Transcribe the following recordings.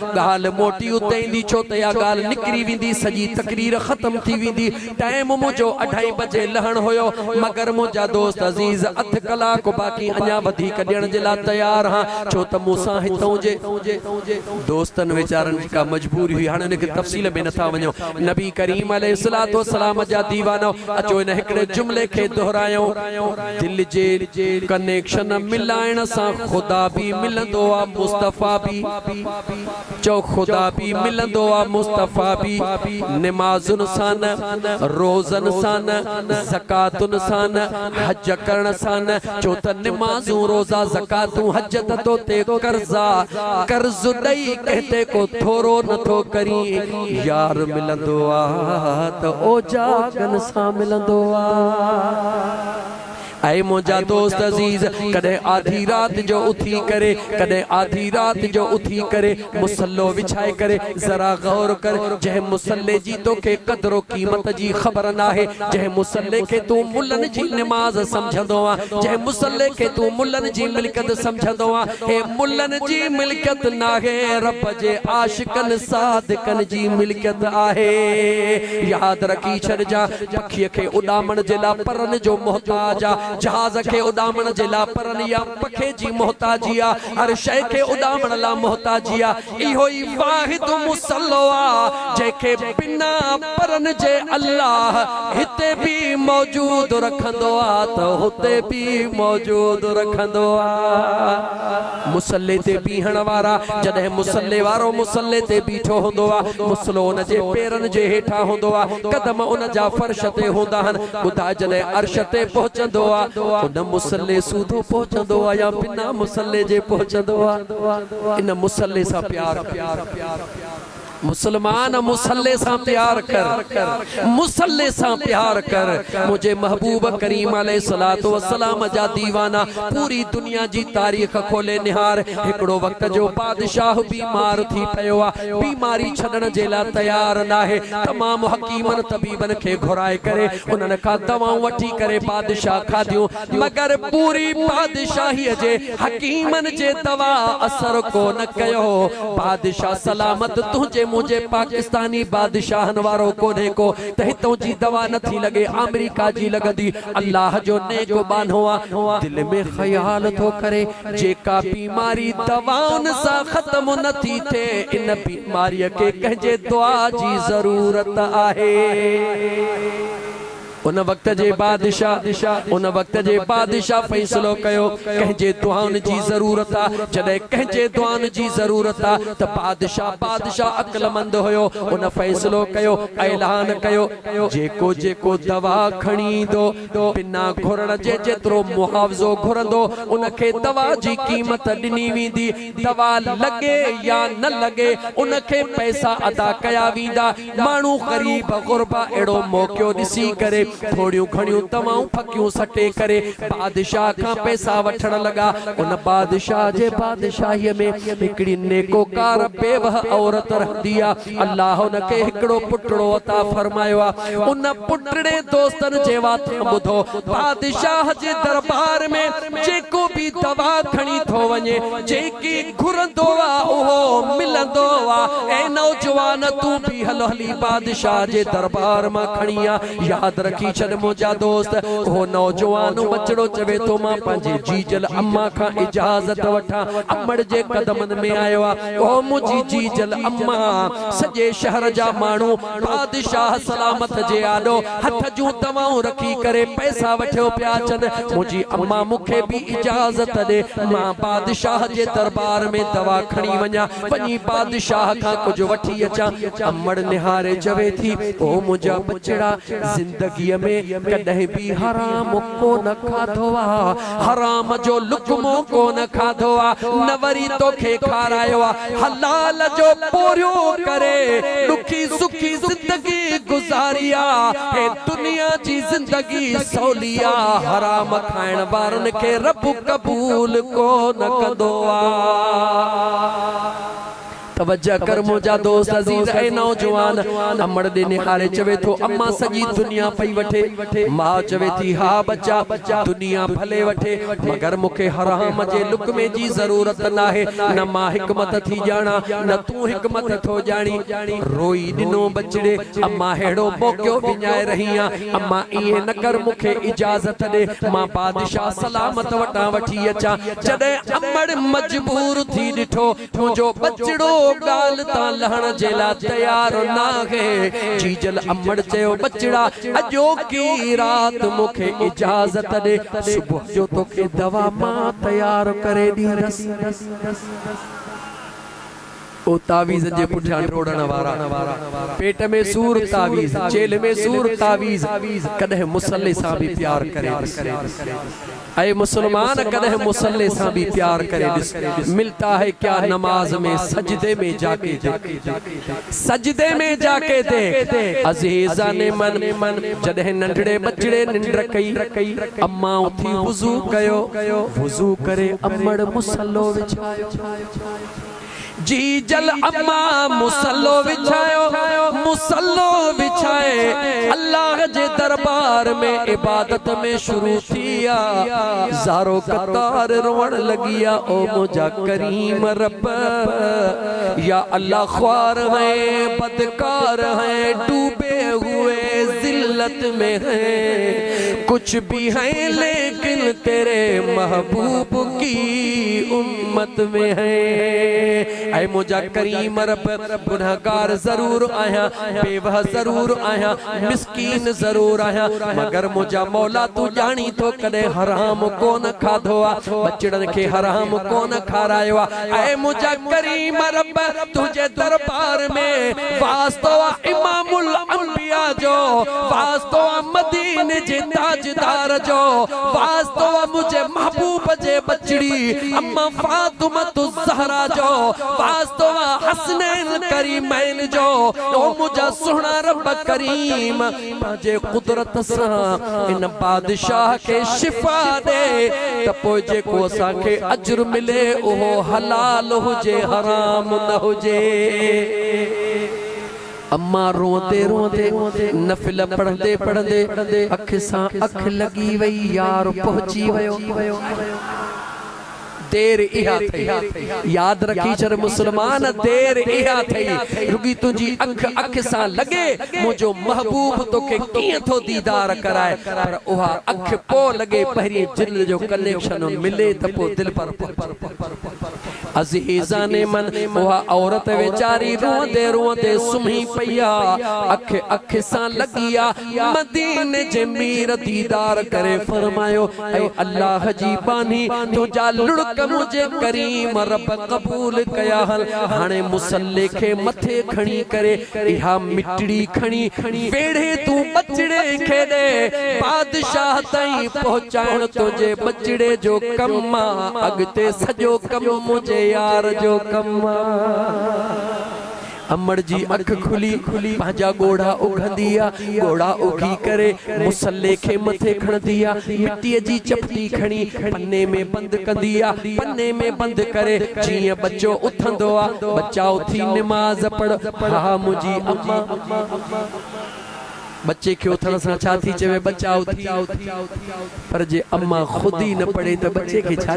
गाल मोटी उते इंदी छो त या गाल निकरी विंदी सजी तकरीर खत्म थी विंदी टाइम मुझो 2:30 बजे लहण होयो मगर मुझा दोस्त अजीज अध कलाक बाकी अञा वधीक ॾियण जे लाइ तैयार हां छो त मूंसां हितों जे दोस्तन वेचारन का मजबूरी हुई हाणे उनखे तफसील में नथा वञो नबी करीम अलैहिस्सलातु वस्सलाम जा दीवानो अचो इन हिकड़े जुमले खे दोहरायो दिल जे कनेक्शन मिलाइण सां खुदा भी मिलंदो आ मुस्तफा भी चो खुदा भी मिलंदो आ मुस्तफा भी नमाजुन सान रोजन सान ज़कातुन सान हज करण सान चो त नमाजू रोजा ज़कातू हज त तो ते कर्जा कर्ज दई कहते को थोरो नथो करी यार मिलंदो आ त ओ जागन सा मिलंदो आ ऐ मुझा दोस्त अजीज कदे आधी रात जो उठी करे कदे आधी रात जो उठी करे मुसल्लो विछाए करे जरा गौर कर जह मुसल्ले जी तो के कदरो कीमत जी खबर ना है जह मुसल्ले के तू मुल्लन जी नमाज समझंदो आ जह मुसल्ले के तू मुल्लन जी मिलकत समझंदो आ हे मुल्लन जी मिलकत ना है रब जे आशिकन सादिकन जी मिलकत आहे याद रखी छड़ जा पखी के उडामण जे ला परन जो मोहताज आ जहाज के उडामण जे ला परन या पखे जी मोहताजिया हर शय के उडामण ला मोहताजिया इहो ही वाहिद मुसल्लो आ जेके बिना परन जे अल्लाह हिते भी मौजूद रखंदो आ त हुते भी मौजूद रखंदो आ मुसल्ले ते बीहण वारा जदे मुसल्ले वारो मुसल्ले ते बीठो हुंदो आ मुसलो उन जे पेरन जे हेठा हुंदो आ कदम उन जा फर्श ते हुंदा हन बुधा जदे अर्श ते पहुंचंदो आ उन मुसल्ले सूधो पहुंचंदो आ या बिना मुसल्ले जे पहुंचंदो आ इन मुसल्ले सा प्यार मुसलमान मुसल्ले सा प्यार कर मुसल्ले सा प्यार कर मुझे महबूब करीम अलैहिस्सलातु वस्सलाम जा दीवाना पूरी दुनिया जी तारीख खोले निहार हिकड़ो वक्त जो बादशाह बीमार थी पयो आ बीमारी छडण जे ला तैयार ना है तमाम हकीमन तबीबन के घुराए करे उनन का दवाऊं वठी करे बादशाह खादियो मगर पूरी बादशाही जे हकीमन जे दवा असर को न कयो बादशाह सलामत तुझे मुझे पाकिस्तानी बादशाहन वारो कोने को तहितों जी दवा न थी लगे अमेरिका जी लगदी अल्लाह जो नेको बानो आ दिल में ख्याल तो करे जेका बीमारी दवाउन सा खत्म न थी थे इन बीमारी के कहजे दुआ जी जरूरत आहे उन वक्त जे बादशाह फैसलो कयो कहजे दुआन जी जरूरत आ जदे कहजे दुआन जी जरूरत आ त बादशाह अक्लमंद होयो उन फैसलो कयो ऐलान कयो जेको जेको दवा खणी दो बिना घुरण जे जेतरो मुआवजो घुरंदो उनखे दवा जी कीमत दिनी वींदी दवा लगे या न लगे उनखे पैसा अदा कया वींदा मानू गरीब गुरबा एड़ो मौको दिसी करे थोड़ियों घणियों तमाम फकियों सटे करे बादशाह का पैसा वठण लगा उन बादशाह जे बादशाही में हिकड़ी नेकोकार बेवह औरत रहंदी आ अल्लाह उनके हिकड़ो पुटड़ो अता फरमायो आ उन पुटड़े दोस्तन जे वात बुधो बादशाह जे दरबार में जेको भी दवा खणी थो वने जेकी घुरंदो आ ओहो मिलंदो आ ए नौजवान तू भी हली बादशाह जे दरबार में खणिया याद रखी छड़ मुझा दोस्त वो नौजवान बचड़ो चवे तो मां पंजे जीजल अम्मा का इजाजत वठा अमड़ जे कदमन में आयो आ ओ मुजी जीजल अम्मा सजे शहर जा मानू बादशाह सलामत जे आडो हथ जू दवाऊं रखी करे पैसा वठो प्या चन मुजी अम्मा मुखे भी इजाजत दे मां बादशाह जे दरबार में दवा खणी व냐 वनी बादशाह का कुछ वठी अचा अमड़ निहारे चवे थी ओ मुजा बचड़ा जिंदगी में कदे भी हराम को न खाधो आ हराम जो लुकमो को न खाधो आ नवरी तो खे खारायो आ हलाल जो पोरियो करे दुखी सुखी जिंदगी गुजारिया हे दुनिया जी जिंदगी सौलिया हराम खाइण वारन के रब कबूल को न कंदो आ तवज्जा कर मुझा दोस्त अजीज ऐ नौजवान अमड़ दे निहारे चवे थो अम्मा सजी दुनिया पई वठे मां चवे थी हा बच्चा दुनिया भले वठे मगर मुखे हराम जे लुकमे जी जरूरत ना है न मां हिकमत थी जाना न तू हिकमत थो जानी रोई दिनो बचड़े अम्मा हेड़ो मोक्यो विञाए रहिया अम्मा इए न कर मुखे इजाजत दे मां बादशाह सलामत वटा वठी अचा जदे अमड़ मजबूर थी दिठो मुझो बचड़ो गाल ता लहण जेला तैयार ना है जीजल अमड़ चयो बचड़ा अजो की रात मुखे इजाजत दे सुबह जो तोखे दवा मां तैयार करे दींदस ओ तावीज़ जे पुठियां टोड़न वारा पेट में सूर तावीज़ जेल में सूर तावीज़ कदे मुसल्ले सा भी प्यार करे ऐ मुसलमान कदे मुसल्ले सा भी प्यार करे मिलता है क्या नमाज में सजदे में जाके सजदे में जाके दे अजीजा ने मन जदे नंढड़े बचड़े निंद्र कई अम्मा उठी वुजू कयो वुजू करे अमड़ मुसल्लो विछायो जी जल अम्मा मुसल्लो विछाए अल्लाह जे दरबार में इबादत में शुरू थिया ज़ारो कतार रोण लगिया ओ मुझा करीम रब या अल्लाह ख्वार है बदकार है डूबे हुए जिल्लत में है कुछ भी है लेकिन तेरे महबूब की उम्मत में है ऐ मुझा करीम रब गुनहगार जरूर आया बेवह जरूर आया मिस्कीन जरूर आया मगर मुझा मौला तू जानी तो कदे हराम कोन खाधो आ बचड़न के हराम कोन खारायो आ ऐ मुझा करीम रब तुझे दरबार में वास्तो इमामुल अंबिया जो वास्तो मदीने जे ताजदार जो वास्तो मुझे महबूब जे बचड़ी अम्मा फातिमा ज़हरा जो वास्तो हसनैन करीमैन जो ओ मुझा सुहना रब करीम पाजे कुदरत सा इन बादशाह के शिफा दे तपो जे को असा के अजर मिले ओहो हलाल हुजे हराम न हुजे अम्मा रोते रोते नफिल पढ़ंदे अख सा अख लगी वई यार पहुंची वयो देर इहा थई याद रखी चर मुसलमान देर इहा थई रुगी तुझी अख सा लगे मुझो महबूब तो के किए थो दीदार कराए पर ओहा अख पो लगे पहरी दिल जो कनेक्शन मिले त पो दिल पर अजीजा ने मन ओहा औरत बेचारी रोंदे सुम्ही पया अख सा लगिया मदीने जे मीर दीदार करे फरमायो ऐ अल्लाह जी बानी तुझा लुड़क मुझे करीम रब कबूल कया हल हाने मुसल्ले के मथे खणी करे इहा मिटड़ी खणी वेड़े तू बचड़े खे दे बादशाह ताई पहुंचाण तुझे बचड़े जो कम्मा अगते सजो कम मुझे यार जो कम्मा अमड़ जी अख खुली पांजा गोड़ा उघंदिया गोड़ा उघी करे मुसल्ले के मथे खणदिया मिट्टी जी चपटी खणी पन्ने में बंद कंदिया पन्ने में बंद करे जी बच्चो उथंदो आ बच्चा उठी नमाज पढ़ हा मुजी अम्मा बच्चे के उथण से छा थी चवे बच्चा उठी पर जे अम्मा खुद ही न पढ़े तो बच्चे के छा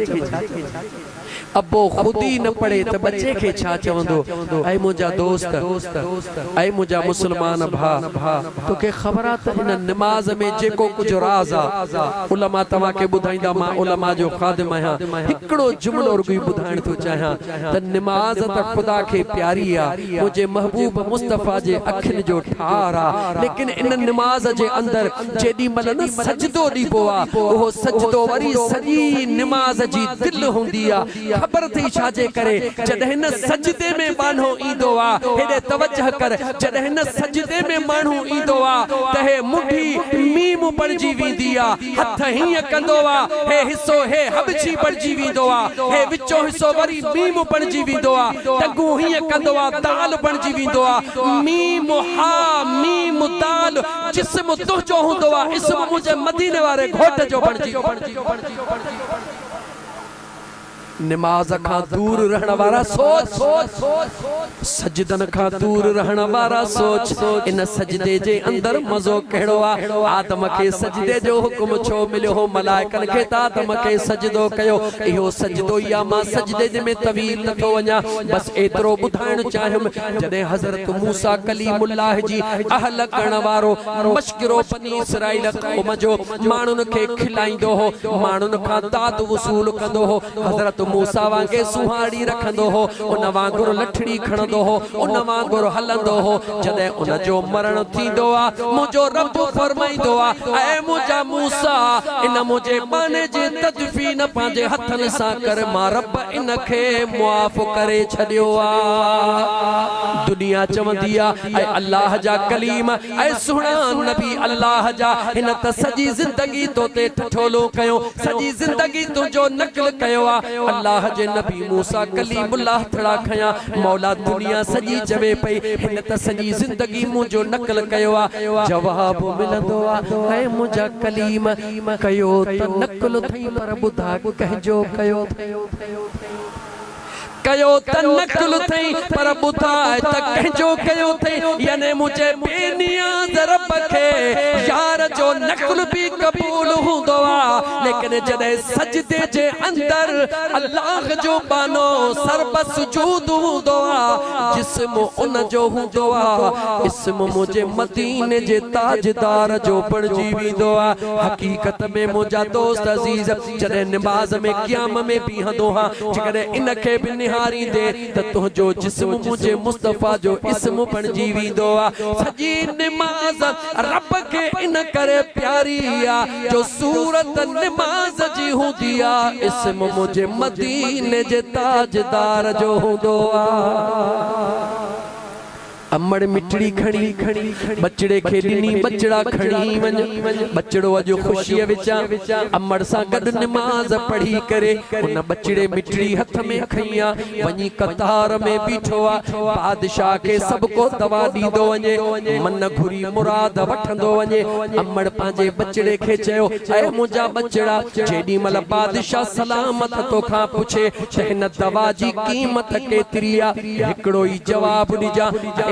अबो खुद ही न पढ़े तो बच्चे के छा चवंदो ऐ मुझा दोस्त ऐ मुझा मुसलमान भा तो के खबरा त इन नमाज में जेको कुछ राज आ उलमा तवा के बुधाइंदा मा उलमा जो खादिम आया हिकड़ो जुमलो रुगई बुधाइण तो चाहा त नमाज त खुदा के प्यारी आ मुझे महबूब मुस्तफा जे अखिन जो ठार आ लेकिन इन नमाज जे अंदर जेडी मल न सजदो दीबो आ ओ सजदो वरी सजी नमाज जी दिल हुंदी आ खबर थी छाजे करे जदे न सजदे में बानो ईंदो आ हेडे तवज्जह कर जदे न सजदे में मानू ईंदो आ तहे मुठी मीम पड़जी वींदी आ हथ ही कंदो आ हे हिस्सो हे हबची पड़जी वींदो आ हे विचो हिस्सो वरी मीम पड़जी वींदो आ टगू ही कंदो आ दाल पड़जी वींदो आ मीम हा मीम दाल जिस्म तुझो हुंदो आ इसम मुझे मदीने वाले घोट जो पड़जी नमाज खां दूर रहण वारा सोच, सजदन खां दूर रहण वारा सोच। इन सजदे जे अंदर मज़ो कहिड़ो आहे। आदम खे सजदे जो हुक्म छो मिलियो हो? मलाइकनि खे त आदम खे सजदो कयो। इहो सजदो ई आहे। मां सजदे में तवील नथो वञा, बस एतिरो ॿुधाइण चाहियुमि। जॾहिं हज़रत मूसा कलीमुल्लाह जी अहल करण वारो मशकिरो बनी इसराइल क़ौम जो माण्हुनि खे खिलाईंदो हो, माण्हुनि खां दाद वसूल कंदो हो। हज़रत मूसा वांगे सुहाड़ी रखंदो हो, उन वांगुरु लठड़ी खणंदो हो, उन वांगुरु हलंदो हो। जॾहिं उन जो मरण थींदो आहे, मुंहिंजो रब फरमाईंदो आहे, ऐ मुंहिंजा मूसा, इन मुंहिंजे बाने जे तदफीन पंहिंजे हथनि सां कर। मां रब इन खे मुआफ़ करे छॾियो आहे। दुनिया चवंदी आहे ऐं अल्लाह जा कलीम ऐं सुहिणा नबी अल्लाह जा, हिन त सॼी ज़िंदगी तो ते ठठोलो कयो, सॼी ज़िंदगी तुंहिंजो नक़ल कयो आहे। अल्लाह जे नबी मूसा कलीमुल्लाह थड़ा खया। मौला दुनिया सॼी चवे पई, हिन त सॼी ज़िंदगी मुंहिंजो नक़ल कयो आहे। जवाब मिलंदो आहे, ऐं मुंहिंजा कलीम कयो त नक़ल थई, पर ॿुधा कंहिंजो कयो कयो त नक़ल थई, पर ॿुधा त कंहिंजो कयो थई। याने मुझे बेनियाज़ रब खे यार जो नक़ल भी कबूल हूंदो आहे, लेकिन जॾहिं सजदे जे अंदर अल्लाह जो बानो सरब सुजूद हूंदो आहे, जिस्म उन जो हूंदो आहे, इस्म मुझे मदीने जे ताजदार जो पढ़जी वेंदो आहे। हकीकत में मुंहिंजा दोस्त अज़ीज़, जॾहिं नमाज़ में क़याम में बीहंदो हा, जेकॾहिं इन खे बि निहारी दे त तुंहिंजो जिस्म मुझे मुस्तफ़ा जो इस्म बणजी वेंदो आहे। सॼी नमाज़ रब खे इन करे प्यारी आहे जो सूरत नमाज़ जी हूंदी आहे, इस्म मुझे मदीने जे ताजदार जो हूंदो आहे। अमड़ मिठड़ी खणी बचड़े खे ॾिनी, बचड़ा खणी वञ। बचड़ो अॼु ख़ुशीअ विचां अमड़ सां गॾु नमाज़ पढ़ी करे उन बचड़े मिठड़ी हथ में खई आहे, वञी कतार में बीठो आहे। बादशाह खे सभु को दवा ॾींदो वञे, मन घुरी मुराद वठंदो वञे। अमड़ पंहिंजे बचड़े खे चयो, ऐं मुंहिंजा बचड़ा, जेॾी महिल बादशाह सलामत तोखां पुछे त हिन दवा जी क़ीमत केतिरी आहे, हिकिड़ो ई जवाब ॾिजां,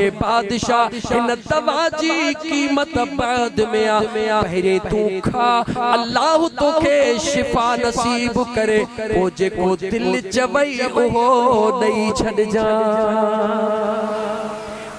बादशाह हिन दवा जी कीमत बाद में आ, पहरे तू खा, अल्लाह तोखे शिफा नसीब करे, ओ जेको दिल चवई ओहो ॾेई छॾजा।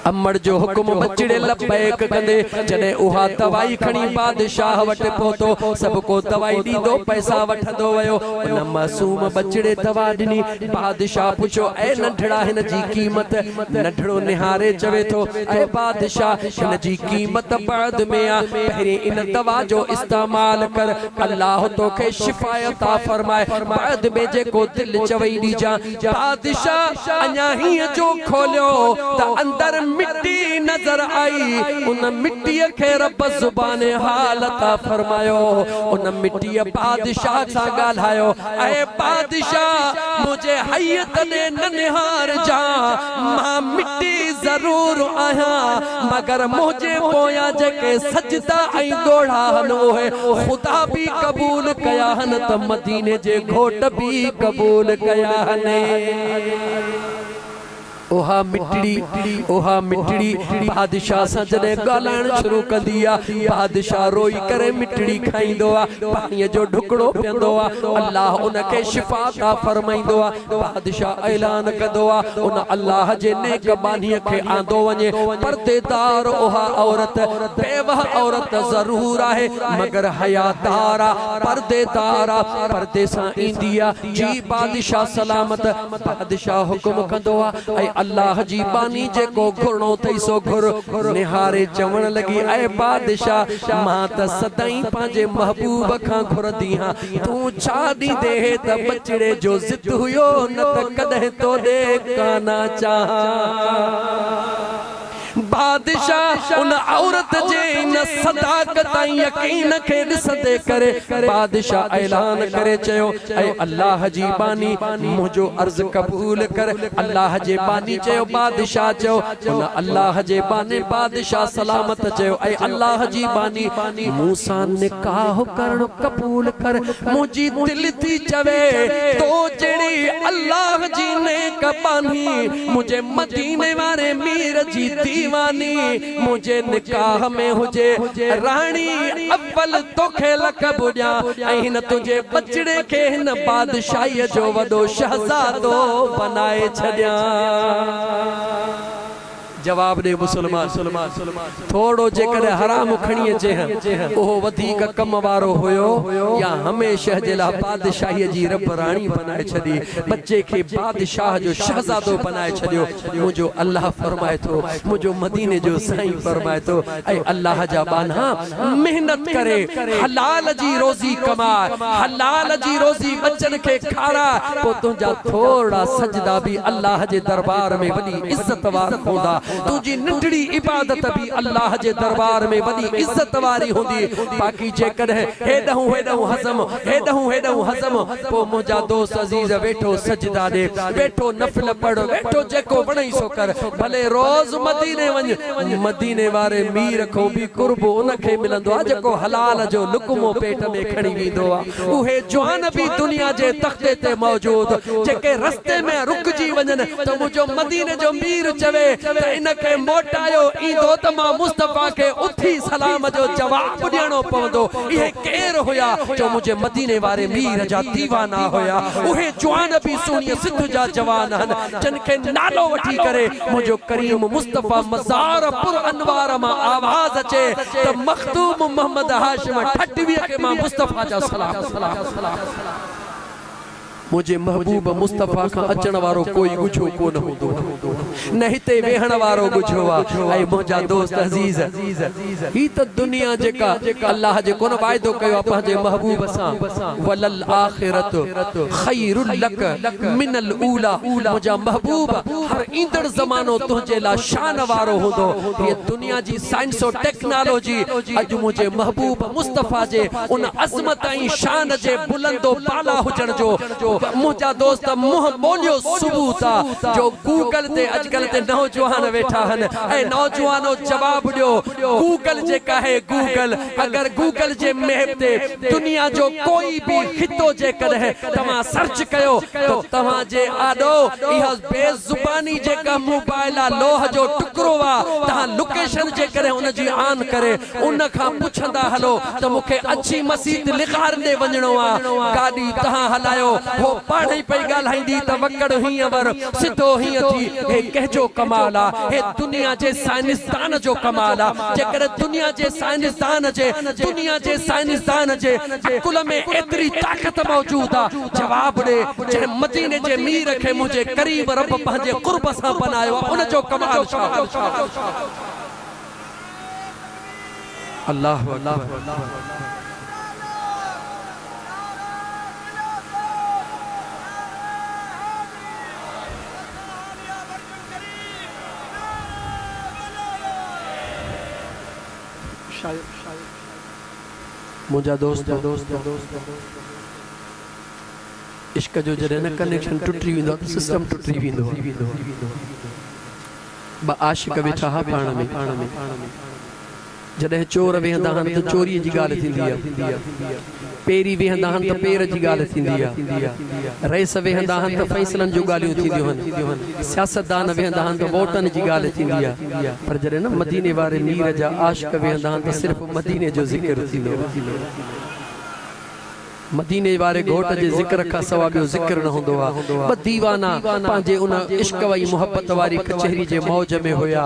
अमड़ जो हुक्म बचड़े लबैक कंदे जॾहिं उहा दवाई खणी बादशाह वटि पहुतो, सभु को दवाई ॾींदो, पैसा वठंदो वियो। उन मासूम बचड़े दवा ॾिनी। बादशाह पुछो, ऐ नंढड़ा हिन जी कीमत? नंढड़ो निहारे चवे थो, ऐ बादशाह हिन जी कीमत बाद में आ, पहिरीं इन दवा जो इस्तेमाल कर, अल्लाह तोखे शिफायत फरमाए, बाद में जेको दिल चवई ॾीजा। बादशाह अञा हीअं जो खोलियो त अंदर मिट्टी नजर आई। उन मिट्टीअ खे रब ज़ुबाने हाल ता फरमायो। उन मिट्टीअ बादशाह सां ॻाल्हायो, ऐ बादशाह मुझे हयत ने न निहार जा, मां मिट्टी ज़रूर आहियां, मगर मुझे पोयां जेके सजदा ऐं दोड़ा हन उहे खुदा भी कबूल कया हन, त मदीने जे घोट भी कबूल कया हन। ओहा मिठड़ी बादशाह सां जॾहिं ॻाल्हाइण शुरू कंदी आहे, बादशाह रोई करे मिठड़ी खाईंदो आहे, पाणीअ जो ढुकड़ो पीअंदो आहे, अल्लाह उनखे शिफा ता फरमाईंदो आहे। बादशाह ऐलान कंदो आहे, उन अल्लाह जे नेक बानीअ खे आंदो वञे। पर्देदार ओहा औरत, बेवह औरत ज़रूर आहे, मगर हयादार आहे, पर्देदार आहे, पर्दे सां ईंदी आहे। जी बादशाह सलामत। बादशाह हुकुम कंदो आहे, अल्लाह जी बानी जेको घुरणो थई सो घुर। निहारे चवण लगी, ऐ बादशाह, मां त सदाई पंहिंजे महबूब खां घुरंदी हां, तूं छा ॾींदे त बचड़े जो ज़िद हुयो, न त कॾहिं तोॾे काना चाहां। बादशाह उन औरत जे इन सदाकत यकीन के ॾिसंदे करे बादशाह ऐलान करे चयो ऐ अल्लाह जी बानी मुझो अर्ज कबूल कर। अल्लाह जे बानी चयो बादशाह चयो उन अल्लाह जे बाने बादशाह सलामत चयो ऐ अल्लाह जी बानी मूसा निकाह करण कबूल कर। मुझी दिल थी चवे तो जड़ी अल्लाह जी ने कबानी मुझे मदीने वाले मीर जी दीवानी मुझे निकाह में हुजे रानी अव्वल तो खेल कबुजा ऐन तुझे बचड़े के न बादशाही जो वडो शहजादो बनाए छड़िया। जवाब दे मुसलमान थोड़ो जेकर हराम खणी अचे ओहो वधीक कम वारो होयो या हमेशा जे ला बादशाही जी रब रानी बनाए छदी बच्चे के बादशाह जो शहजादो बनाए छदियो। मुझो अल्लाह फरमाए तो मुझो मदीने जो साईं फरमाए तो ऐ अल्लाह जा बाना मेहनत करे हलाल जी रोजी कमा हलाल जी रोजी बच्चन के खारा तो तुझा थोड़ा सजदा भी अल्लाह जे दरबार में वडी इज्जत वार होंदा। तुझी नंढड़ी इबादत भी अल्लाह जे दरबार में वडी इज्जत वारी होंदी। बाकी जे कदे हेडहूं हेडहूं हजम पो मुझा दोस्त अजीज वेठो सजदा दे वेठो नफल पढ़ वेठो जेको वणई सो कर भले रोज मदीने वञ मदीने वारे मीर को भी कुर्ब उन के मिलंदो आ जेको हलाल जो लुकमो पेट में खणी वींदो आ। उहे जवान भी दुनिया जे तख्ते ते मौजूद जेके रस्ते में रुक जी वञन तो मुझो मदीने जो मीर चवे त इन के मोटायो ईंदो त मां मुस्तफा के उथी सलाम जो जवाब ॾियणो पवंदो। इहे केर हुया जो मुझे मदीने वारे मीर जा दीवाना होया। उहे जवान भी सुनिए सिद्ध जा जवान हन जन के नालो वठी करे मुझो करीम मुस्तफा मज़ार पुर अनवार मां आवाज अचे त मखदूम मोहम्मद हाशिम ठटवी के मां मुस्तफा जा सलाम। मुझे महबूब मुस्तफा का अचण वारो कोई गुझो कोन होंदो न हिते वेहण वारो गुझो आ। ऐ मुझा दोस्त अजीज ही त दुनिया जेका अल्लाह जे कोन वायदो कयो पंहिंजे महबूब सां वलल आखिरत खैरुल लक मिनल ऊला। मुझा महबूब हर ईंदड़ ज़मानो तुझे ला शान वारो होंदो। ये दुनिया जी साइंस और टेक्नोलॉजी अज मुझे महबूब मुस्तफा जे उन अजमत ऐं शान जे बुलंदो बाला हुजण जो मुझा दोस्त मुंह बोलियो सबूत आ जो गूगल ते अजकल ते नौजवान वेठा हन ऐ नौजवानो जवाब दियो गूगल जे कहे गूगल अगर गूगल जे मैप ते दुनिया जो कोई भी खितो जे करे तमा सर्च कयो तो तमा जे आडो इहा बेजुबानी जे का मोबाइल आ लोह जो टुकरो वा ता लोकेशन जे करे उन जी आन करे उन खा पुछंदा हलो तो मुखे अच्छी मस्जिद लिखार दे वणो आ गाड़ी तहा हलायो पाणी पई गाल्हाईंदी त वकड़ हीअं वर सिधो हीअं थी हे कहजो कमाल आ हे दुनिया जे साइंसदान जो कमाल आ। जेकर दुनिया जे साइंसदान जे कुल में एतरी ताकत मौजूद आ जवाब दे जे मदीने जे मीर खे मुझे करीब रब पंहिंजे कुर्ब सां बनायो उन जो कमाल छा। अल्लाह मुझा दोस्त इश्क जो जॾहिं न कनेक्शन टुटी वेंदो त सिस्टम टुटी वेंदो। ब आशिक वेठा हा पाण में जॾहिं चोर वेहंदा आहिनि त चोरी जी ॻाल्हि थींदी आहे पेरी वेहंदा आहिनि त पेर जी ॻाल्हि थींदी आहे रईस वेहंदा आहिनि त फ़ैसलनि जूं ॻाल्हियूं थींदियूं आहिनि सियासतदान वेहंदा आहिनि त वोटनि जी ॻाल्हि थींदी आहे पर जॾहिं न मदीने वारे मीर जा आशिक वेहंदा आहिनि त सिर्फ़ु मदीने जो ज़िक्र थींदो। मदीने वारे घोट जे जिक्र का सवा बियो जिक्र न होंदो आ। ब दीवाना पांजे उन इश्क वई मोहब्बत वारी कचहरी जे मौज में होया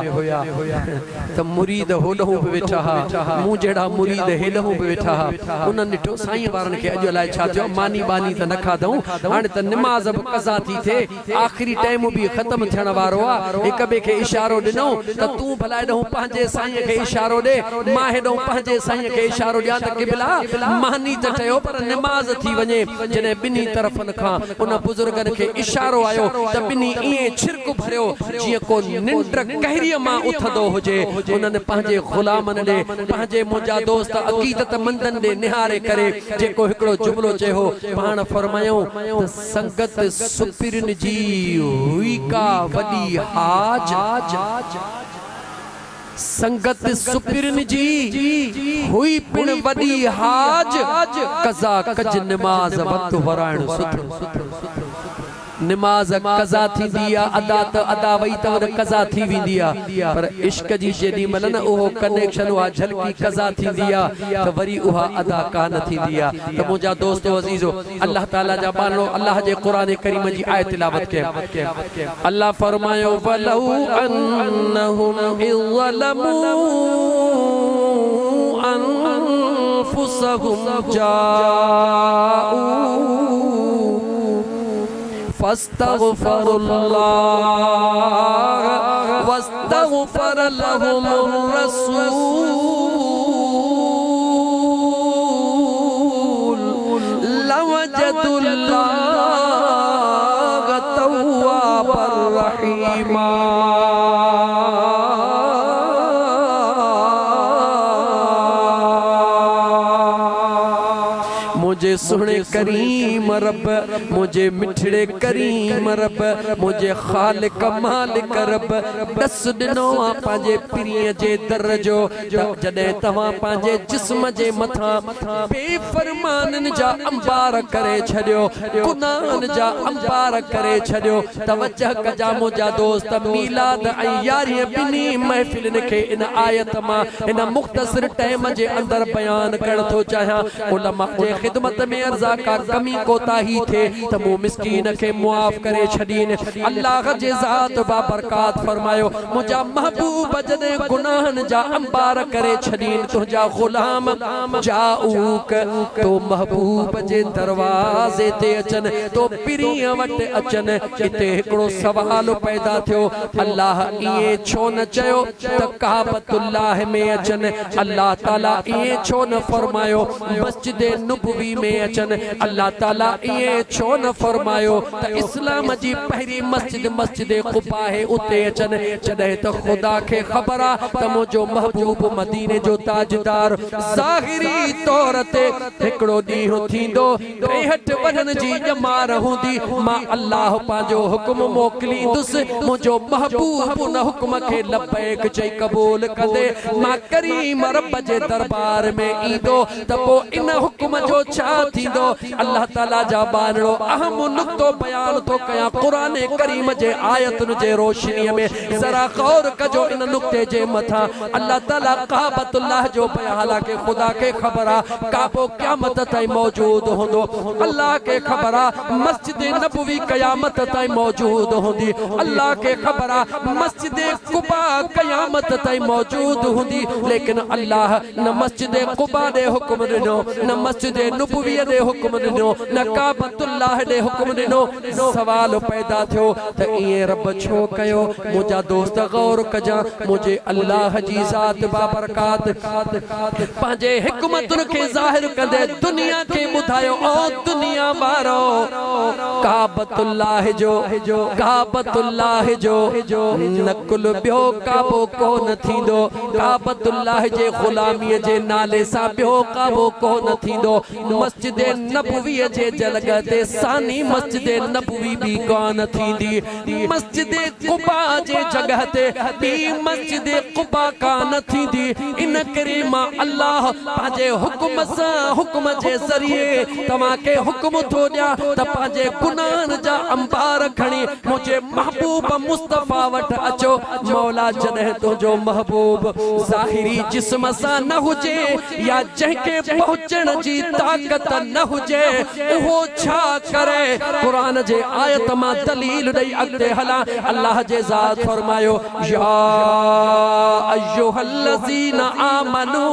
त मुरीद होडहू पे वेठा हा मु जेड़ा मुरीद हेडहू पे वेठा हा उन निठो साईं वारन के अज लाए छा थियो मानी बानी त न खादऊ हाने त नमाज अब कज़ा थी थे आखिरी टाइम भी खत्म थियण वारो आ एक बे के इशारो दिनो त तू भला हेडहू पांजे साईं के इशारो दे मां हेडहू पांजे साईं के इशारो दिया त किबला मानी त ठयो पर नमाज नमाज थी वने जने बिनी तरफन खां उन बुजुर्गन के इशारो आयो त बिनी इए छिरक भरियो जिए को निंड कहरी मां उथदो होजे उनने पांजे गुलामन दे पांजे मुजा दोस्त अकीदत मंदन दे निहारे करे जेको हिकड़ो जुमलो चयो पाण फरमायो संगत सुपिरन जी हुई का वडी हाज संगत सुपिरन जी हुई पिण वडी हाज कज़ा कज नमाज वक्त वराण सुथ नमाज कज़ा थी दिया अदा त अदा वई त कज़ा थी विंदिया पर इश्क जी जेडी मन न ओहो कनेक्शन वा झलकी कज़ा थी दिया त वरी उहा अदा कान थी दिया त मुजा दोस्तो अजीजो अल्लाह ताला जा बानो अल्लाह जे कुरान करीम जी आयत तिलावत के अल्लाह फरमायो वलौ अन्नहुम इज़लमू अनफुसहुम जाऊ फस्तगफरुल्लाह वस्तगफर लहुमुर रसूल लवजदुल्लाह तव्वाबर रहीमा मुझे सुने करीम रब मुझे मिठड़े करीम रब मुझे खालिक मालिक रब दस दिनो आ पांजे पिरीअ जे दर जो जडे तवा पांजे जिस्म जे मथा बेफरमानन जा अंबार करे छडियो गुनाहन जा अंबार करे छडियो तवज्जह कजा मुजा दोस्त मिलाद ऐं यारी बिनी महफिलन के इन आयत मां इन मुख्तसर टाइम जे अंदर बयान कर तो चाहा उलमा जे खिदमत में अर्जा का कमी कोताही थे त मु मिस्कीन के मुआफ करे छडीन अल्लाह जे जात बाबरकात फरमायो मुजा महबूब जदे गुनाहन जा अंबार करे छडीन तुजा गुलाम जाऊक तो महबूब जे दरवाजे ते अचन तो पिरिया वट अचन इते एकड़ो सवाल पैदा थियो अल्लाह इए छो न चयो त काबतुल्लाह में अचन अल्लाह ताला इए छो न फरमायो मस्जिद नबवी में अचन अल्लाह ताला इए छो न फरमायो त इस्लाम जी पहरी मस्जिद मस्जिद कुबा है उते अचन जदे त खुदा के खबर आ त मुजो महबूब मदीने जो ताजदार ज़ाहिरी तौर ते एकड़ो ॾींहुं थींदो हट वरन जी जमा रहूंदी मां अल्लाह पांजो हुक्म मोकलींदुस मुजो महबूब उन हुक्म के लबैक चई कबूल कंदे मां करीम रब जे दरबार में ईंदो त पो इन हुक्म जो छा थींदो अल्लाह ताला जा बानड़ो अहम नुक्तो बयान तो कया कुरान करीम जे आयतन जे रोशनी में जरा गौर कजो इन नुक्ते जे मथा अल्लाह ताला काबतुल्लाह जो बयाला के खुदा के खबरा काबो क़यामत ताई मौजूद होंदो अल्लाह के खबरा मस्जिद नबवी क़यामत ताई मौजूद होंदी अल्लाह के खबरा मस्जिद कुबा क़यामत ताई मौजूद होंदी लेकिन अल्लाह न मस्जिद कुबा दे हुक्म दिनो न मस्जिद नबवी दे हुक्म दिनो न काबतुल्लाह दे हुक्म दिनो सवाल पैदा थियो त इए रब छो कयो मुजा दोस्त गौर कजा मुझे अल्लाह जी जात बाबरकात पांजे हिकमतुन के जाहिर कंदे दुनिया के बुधायो ओ दुनिया वारो काबतुल्लाह जो नकुल बियो काबो को न थींदो काबतुल्लाह जे गुलामी जे नाले सा बियो काबो को न थींदो मस्जिद नबवी जे जलग ते सानी मस्जिद नबवी भी कान थींदी मस्जिद कुबा जे जगह ते बी मस्जिद कुबा कान थींदी इन करे मां अल्लाह पांजे हुक्म सा हुक्म जे जरिए तमा के हुक्म थो दिया त पांजे गुनाहन जा अंबार खणी मुझे महबूब मुस्तफा वट अचो मौला जदे तो जो महबूब ज़ाहिरी जिस्म सा न हुजे या जंके पहुंचण जी ताकत न हुजे वो छा करे कुरान जे आयत मां दलील दई अगते हला अल्लाह जे जात फरमायो या अय्युहल्लज़ीना आमनू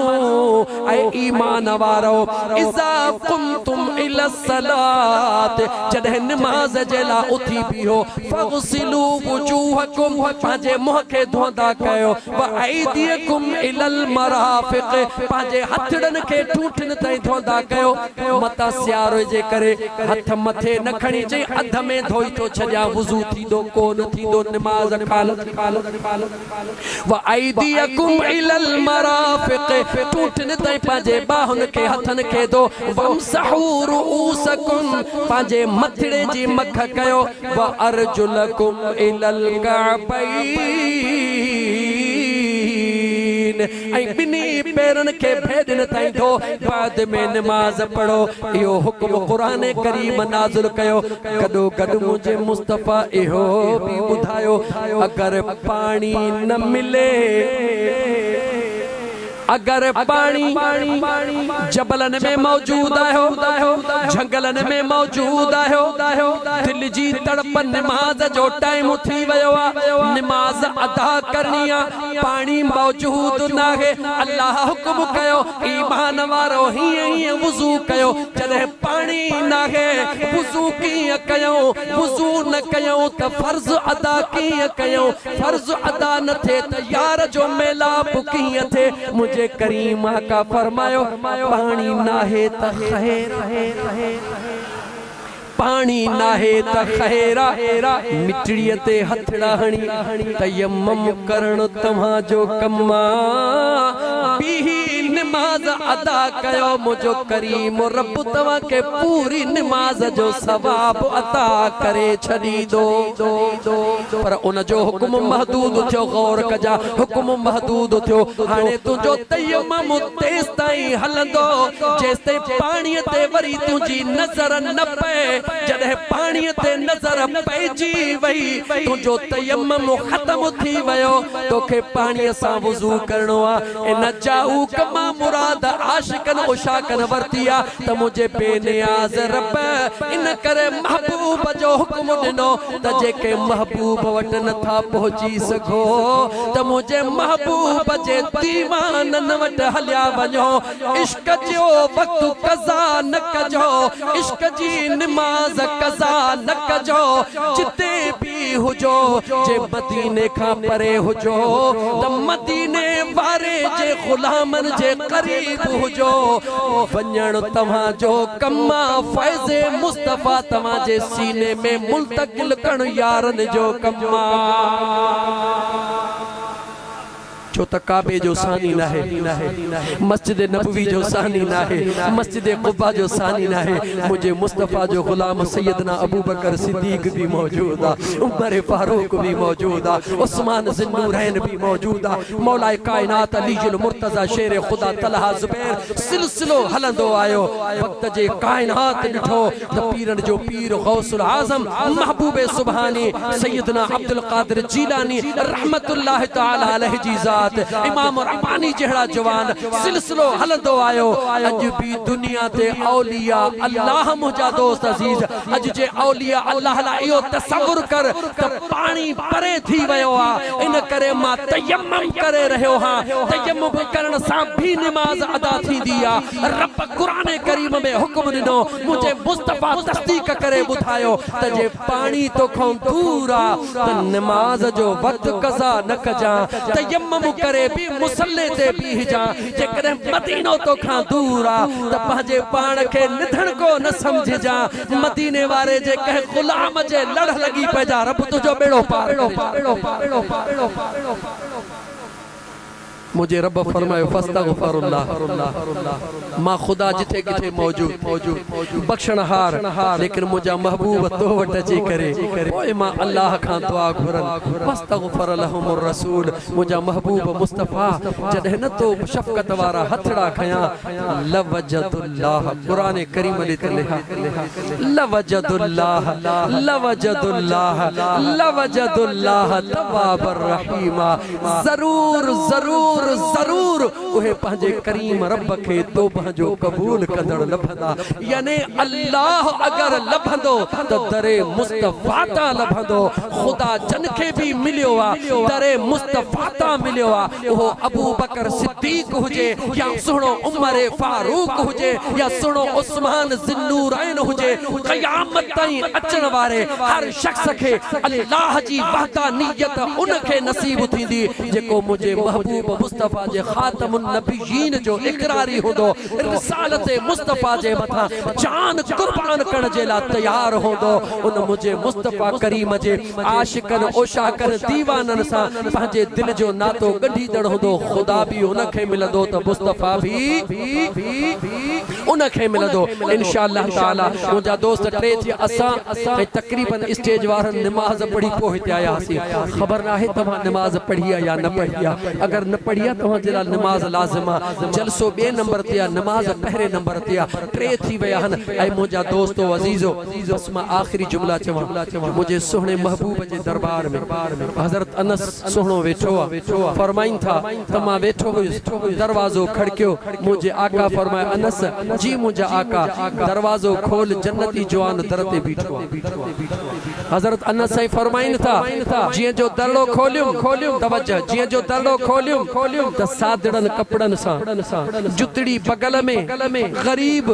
ऐ ईमान वारो इज़ा कुंतुम इला सलात जदे नमाज जे ला उथी उथी पियो फगसिलू वजूहकुम पांजे मुंह के धोंदा कयो व ऐदियकुम इलल मराफिक पांजे हथड़न के ठूठन ताई धोंदा कयो मता सियारो जे करे हथ मथे न खणी जे अध में धोई तो छजा वुजू थींदो कोन थींदो नमाज खाल व ऐदियकुम इलल मराफिक ठूठन ताई पांजे बाहुन के हथन के दो वमसहू रुऊसकुम पांजे मथड़े जी मख कयो व अर्जुलकुम इलल कअबैन ऐ बिनी पैरन के भेदन ताई दो बाद में नमाज पढ़ो यो हुक्म कुरान करीम नाज़िल कयो कदो गड मुझे मुस्तफा इहो भी बुधायो अगर पानी न मिले अगर पानी जबलन में मौजूद हो जंगलन में मौजूद हो दिल जी तड़प नमाज जो टाइम थी वयो नमाज अदा करनी पानी मौजूद ना है अल्लाह हुक्म कयो ईमान वारो ही वुजू कयो जदे पानी ना है वुजू की कयो वुजू न कयो त फर्ज अदा की कयो फर्ज अदा न थे त यार जो मेलाप की थे मुझे करीम का फरमायो पानी ना है त खैर पानी ना है त खैरा मिट्टीअ ते हथड़ा हणी तयम्मुम करण तव्हां जो कम्मा बीही नमाज अदा कयो मुझो करीम रब तव्हां के पूरी नमाज जो सवाब अता करे छड़ी दो पर उन जो हुक्म महदूद थियो गौर कजा हुक्म महदूद थियो हाने तुजो तयम्मुम तेस ताई हलंदो जेस्ते पानी ते वरी तुजी नजर न पे जदे पानी ते नजर पैजी वई तुजो तयम्मुम खत्म थी वयो तोखे पानी सा वुजू करनो आ इन जाऊ कमा मुराद आशिकन उशाकन वर्तिया त मुझे बेनियाज रब इन करे महबूब जो हुक्म दिनो त जेके महबूब वट न था पहुंची सको त मुझे महबूब जे दीवानन वट हलिया वञो इश्क जो वक्त कज़ा न कजो इश्क जी नमाज कज़ा न कजो जिते भी हुजो जे मदीने खां परे हुजो त मदीने वारे जे गुलामन जे करीब हुजो वञण तव्हां जो कम्मा फैज़े मुस्तफा तव्हां जे सीने में मुल्तकिल करण यारन जो कम्मा जो त काबे जो सानी ना है मस्जिद नबवी जो सानी ना है मस्जिद कुबा जो सानी ना है मुझे मुस्तफा जो गुलाम सैयदना अबू बकर सिद्दीक भी मौजूद आ उमर फारूक भी मौजूद आ उस्मान ज़ुन्नूरैन भी मौजूद आ मौला कायनात अलीजुल मुर्तज़ा शेर खुदा तलहा ज़ुबैर सिलसिलो हलंदो आयो वक्त जे कायनात ॾिठो त पीरन जो पीर गौसुल आज़म महबूब सुभानी सैयदना अब्दुल कादिर जीलानी रहमतुल्लाह तआला अलैहि जी इमाम रब्बानी जहड़ा जवान सिलसिलो हलंदो आयो अज भी दुनिया ते औलिया अल्लाह मुझा दोस्त अजीज अज जे औलिया अल्लाह ला इहो तसव्वुर कर त पानी परे थी वयो आ इन करे मां तयम्मुम करे रहियो हां तयम्मुम करण सां भी नमाज अदा थींदी आ रब कुरान करीम में हुक्म ॾिनो मुझे मुस्तफा तस्दीक करे ॿुधायो त जे पानी तो खां दूर आ त नमाज जो वक्त कज़ा न कजा तयम्मुम करे भी मुसल्ले ते बीह जा जेकॾहिं मदीनो तो खां दूर आ त पंहिंजे पाण खे निधण को न समझ जा मदीने वारे जे कंहिं गुलाम जे लड़ लगी पइजा रब तुझो बेड़ो पार मुझे रब फरमायो फस्तगफिरुल्लाह मां खुदा जिथे किथे मौजूद बख्शणहार लेकिन मुझा महबूब तो वट अची करे ओए मां अल्लाह खां दुआ घुरन फस्तगफिर लहुमुर रसूल मुझा महबूब मुस्तफा जदे न तो शफकत वारा हथड़ा खया लवजदुल्लाह कुरान करीम में लिखा लवजदुल्लाह लवजदुल्लाह लवजदुल्लाह तवाबर रहीमा जरूर जरूर ज़रूर ज़रूर उहे पंहिंजे करीम रब खे तौबा जो कबूल कंदड़ लभंदा। यानी अल्लाह अगर लभंदो तो दरे मुस्तफा ता लभंदो। खुदा जन खे भी मिलियो आ दरे मुस्तफा ता मिलियो आ। वो अबू बकर सिद्दीक हुजे या सुनो उमर फारूक हुजे या सुनो उस्मान ज़िन्नूरैन हुजे, क़यामत ताईं अचण वारे हर शख्स खे अल्लाह जी वहदानियत उनखे नसीब थींदी जेको मुझे महबूब मुस्तफा जे खातमुन नबियीन जो इकरारी होंदो, रिसालत मुस्तफा जे मथा जान कुर्बान करण जे ला तैयार होंदो। उन मुझे मुस्तफा करीम जे आशिकन ओशाकन दीवानन सा पंहिंजे दिल जो नातो गंढीदड़ होंदो। खुदा भी उनखे मिलंदो त मुस्तफा भी उनखे मिलंदो इंशाअल्लाह ताला। मुंहिंजा दोस्त टे थी असां तकरीबन स्टेज वारन नमाज पढ़ी पोइ हिते आयासीं। ख़बर नाहे तव्हां नमाज पढ़ी या न पढ़ी। अगर न पढ़ी तव्हां जे लाइ नमाज लाज़िम आहे। जलसो ॿिए नंबर ते आहे, नमाज पहिरें नंबर ते आहे। टे थी विया आहिनि। ऐं मुंहिंजा दोस्तो अज़ीज़ो बस मां आख़िरी जुमला चवां। मुंहिंजे सुहिणे महबूब जे दरबार में हज़रत अनस सुहिणो वेठो आहे। फरमाइनि था त मां वेठो हुयुसि, दरवाज़ो खड़कियो। मुंहिंजे आका फरमाए अनस जी मुंहिंजा आका दरवाज़ो खोल, जन्नती जवान दर ते बीठो आहे। हज़रत अनस साईं फरमाइनि था जीअं जो दरड़ो खोलियुमि तवज्जो, जीअं जो दरड़ो खोलियुमि त सादड़नि कपड़नि सां जुतड़ी बगल में गरीब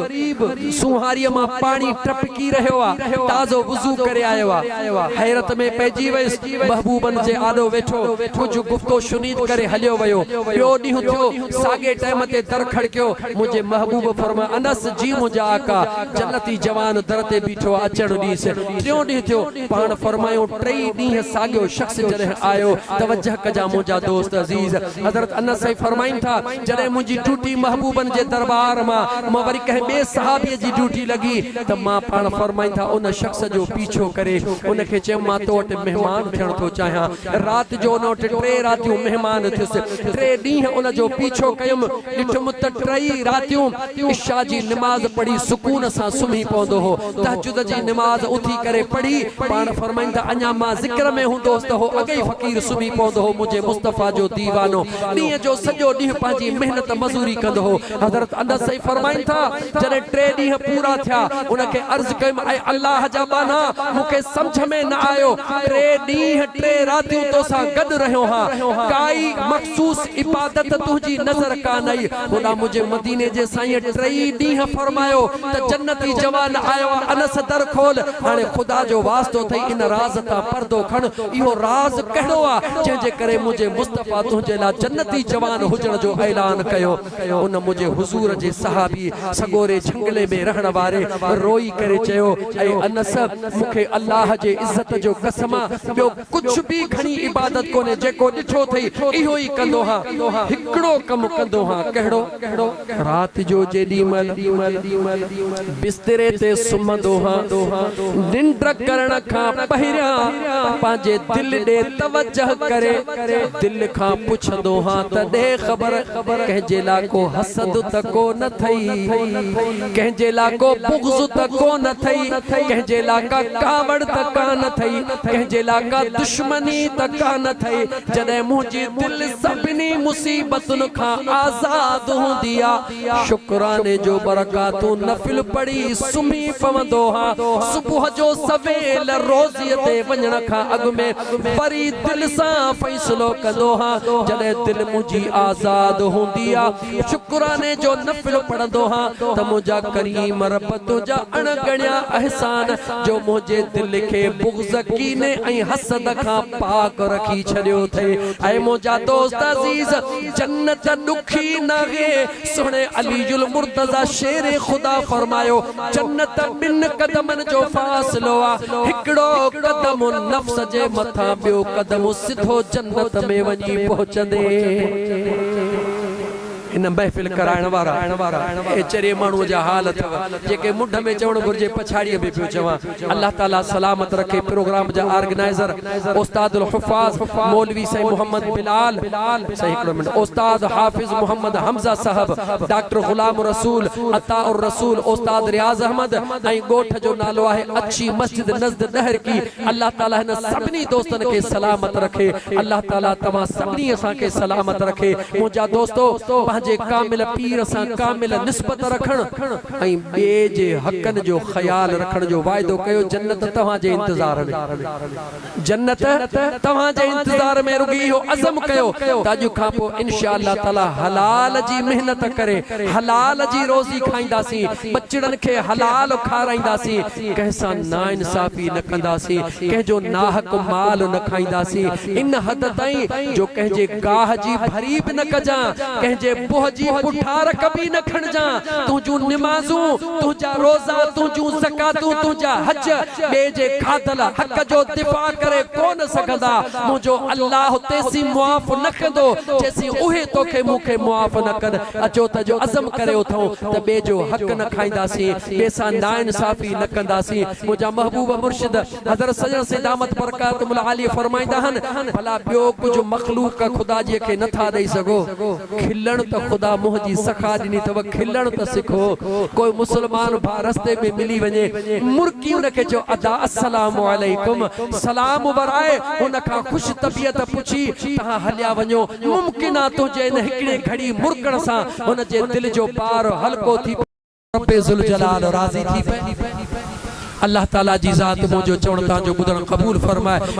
सुहारीअ मां पानी टपकी रहियो आहे, ताज़ो वुज़ू करे आयो आहे। हैरत में पइजी वियुसि, महबूबनि जे आॾो वेठो कुझु गुफ़्तो शुनीद करे हलियो वियो। ॿियो ॾींहुं थियो, साॻे टाइम ते दर खड़कियो। मुंहिंजे महबूब फरमाए अनस जी मुंहिंजा आका जन्नती जवान दर ते बीठो अचण ॾींहुं। टियों ॾींहुं थियो, पाण फरमायो टई ॾींहं साॻियो शख्स जॾहिं आयो। तवज्जो कजा मुंहिंजा दोस्त अज़ीज़, हज़रत अनस साईं फरमाइनि था जॾहिं मुंहिंजी ड्यूटी महबूबनि जे दरबार मां वरी कंहिं ॿिए सहाबीअ जी ड्यूटी लॻी त मां पाण फरमाइनि था उन शख्स जो पीछो करे उनखे चयो मां तो वटि महिमान थियण थो चाहियां। राति जो उन वटि 3 रातियूं महिमान थियुसि। 3 ॾींहं उन जो पीछो कयुमि। ॾिठुमि त 3 रातियूं इशा जी नमाज़ पढ़ी सुकून सां सुम्ही पवंदो हो। तहजुद जी नमाज़ उथी करे पढ़ी। पाण फरमाइनि था अञा मां ज़िक्र में हूंदोसि त हो अॻे फ़क़ीर सुम्ही पवंदो हो। मुंहिंजे मुस्तफ़ा जो दीवानो ॾींहं जो सॼो ॾींहुं पंहिंजी महिनत मज़ूरी कंदो हो। हज़रत अनस साईं फरमाइनि था जॾहिं 3 ॾींहं पूरा थिया उनखे अर्ज़ु कयुमि ऐं अल्लाह जा बाना मूंखे सम्झ में न आयो, 3 ॾींहं 3 रातियूं तोसां गॾु रहियो हा, काई मख़सूस इबादत तुंहिंजी नज़र कान आई। ख़ुदा मुंहिंजे मदीने जे साईं 3 ॾींहं फरमायो त जन्नती जवान आयो आहे, अनस दर खोल। हाणे ख़ुदा जो वास्तो अथई इन राज़ तां पर्दो खण। इहो राज़ कहिड़ो आहे जंहिंजे करे मुंहिंजे मुस्तफ़ा तुंहिंजे लाइ जन्नती जवान हुजण जो ऐलान कयो। उन मुंहिंजे हुज़ूर जे सहाबी सगोरे झंगले में रहण वारे रोई करे चयो ऐं अनस मूंखे अल्लाह जे इज़त जो कसम ॿियो कुझु बि घणी इबादत कोन्हे, जेको ॾिठो अथई इहो ई कंदो हा। हिकिड़ो कमु कंदो हा, कहिड़ो? राति जो जेॾी महिल बिस्तरे ते सुम्हंदो हा, निंड करण खां पहिरियां पंहिंजे दिल ॾे तवज्जो करे दिल खां पुछंदो हा त ॾे ख़बर कंहिंजे लाइ को हसद त को न थई, कंहिंजे लाइ को बुग़्ज़ त को न थई, कंहिंजे लाइ का कावड़ त कान थई, कंहिंजे लाइ का दुश्मनी त कान थई। जॾहिं मुंहिंजी दिल सभिनी मुसीबतुनि खां आज़ाद हूंदी आहे, शुक्राने जो बरकातूं नफ़िल पढ़ी सुम्ही पवंदो हा। सुबुह जो सवेल रोज़ीअ ते वञण खां अॻु में वरी दिल सां फ़ैसिलो कंदो हा। जॾहिं दिल मुंहिंजी आज़ाद हूंदी आहे, शुक्राने जो नफ़िल पढ़ंदो हा त मुंहिंजा करीम रब तुंहिंजा अणगणिया अहसान जो मुंहिंजे दिल खे बुग़्ज़ कीने ऐं हसद खां पाक रखी छॾियो अथई। ऐं मुंहिंजा दोस्त अज़ीज़, जन्नत ॾुखी नाहे। सुहिणे अलीजुल मुर्तज़ा शेर ख़ुदा फरमायो जन्नत 2 क़दमनि जो फ़ासिलो आहे। हिकिड़ो क़दम नफ़्स जे मथां, ॿियो क़दम सिधो जन्नत में वञी पहुचंदे। इन महफ़िल कराइण वारा ए चरे माण्हूअ जा हाल अथव जेके मुंड में चवण घुर्जे पछाड़ीअ में पियो चवां। अल्लाह ताला सलामत रखे। प्रोग्राम जा ऑर्गेनाइज़र उस्तादुल हुफ़ाज़ मौलवी सही मोहम्मद बिलाल सही हिकिड़ो मिनट उस्ताद हाफिज़ मोहम्मद हमज़ा साहब, डॉक्टर गुलाम रसूल अताउर रसूल, उस्ताद रियाज़ अहमद ऐं ॻोठ जो नालो आहे अच्छी मस्जिद नज़द नहर की। अल्लाह ताला हिन सभिनी दोस्तनि खे सलामत रखे। अल्लाह ताला तव्हां सभिनी असांखे सलामत रखे। मुंहिंजा दोस्तो पंहिंजे कामिल पीर सां कामिल निस्बत रखण ऐं ॿिए जे हक़नि जो ख़्याल रखण जो वाइदो कयो। जन्नत तव्हांजे इंतज़ार में, जन्नत तव्हांजे इंतज़ार में। रुॻी इहो अज़म कयो त अॼु खां पोइ इंशा अल्लाह ताला हलाल जी मेहनत करे हलाल जी रोज़ी खाईंदासीं, बचड़नि खे हलाल खाराईंदासीं, कंहिंसां नाइंसाफ़ी न कंदासीं, कंहिंजो नाहक माल न खाईंदासीं। इन हद ताईं जो कंहिंजे गाह जी भरी बि न कजां, कंहिंजे बोह जी पुठार कभी न खणजां। तुंहिंजूं निमाज़ूं, तुंहिंजा रोज़ा, तुंहिंजूं ज़कातूं, तुंहिंजा हज ॿिए जे खाधल हक़ जो दिफ़ा करे कोन सघंदा। मुंहिंजो अल्लाह तेसी मुआफ़ न कंदो जेसी उहे तोखे मूंखे मुआफ़ न कनि। अचो त जो अज़म करे उथूं त ॿिए जो हक़ न खाईंदासीं, ॿिए सां नाइंसाफ़ी न कंदासीं। मुंहिंजा महबूब मुर्शिद हज़रत सजण से दामत बरकातुहुल आलिया फरमाईंदा आहिनि, भला ॿियो कुझु मख़लूक ख़ुदा जी खे नथा ॾेई सघो, खिलण त ख़ुदा मुंह जी सखा ॾिनी अथव, खिलण त सिखो। कोई मुसलमान भा रस्ते में मिली वञे, मुर्की उनखे चओ अदा अस्सलामु अलैकुम, सलाम वराए हुन खां ख़ुशि तबियत पुछी तव्हां हलिया वञो। मुमकिन आहे तुंहिंजे इन हिकिड़े घड़ी मुर्कण सां हुन जे दिलि जो पार हल्को थी रब्बे ज़ुल जलाल राज़ी थी पए। अल्लाह ताला जी ज़ात मुंहिंजो चवण तव्हांजो ॿुधण क़बूल फरमाए।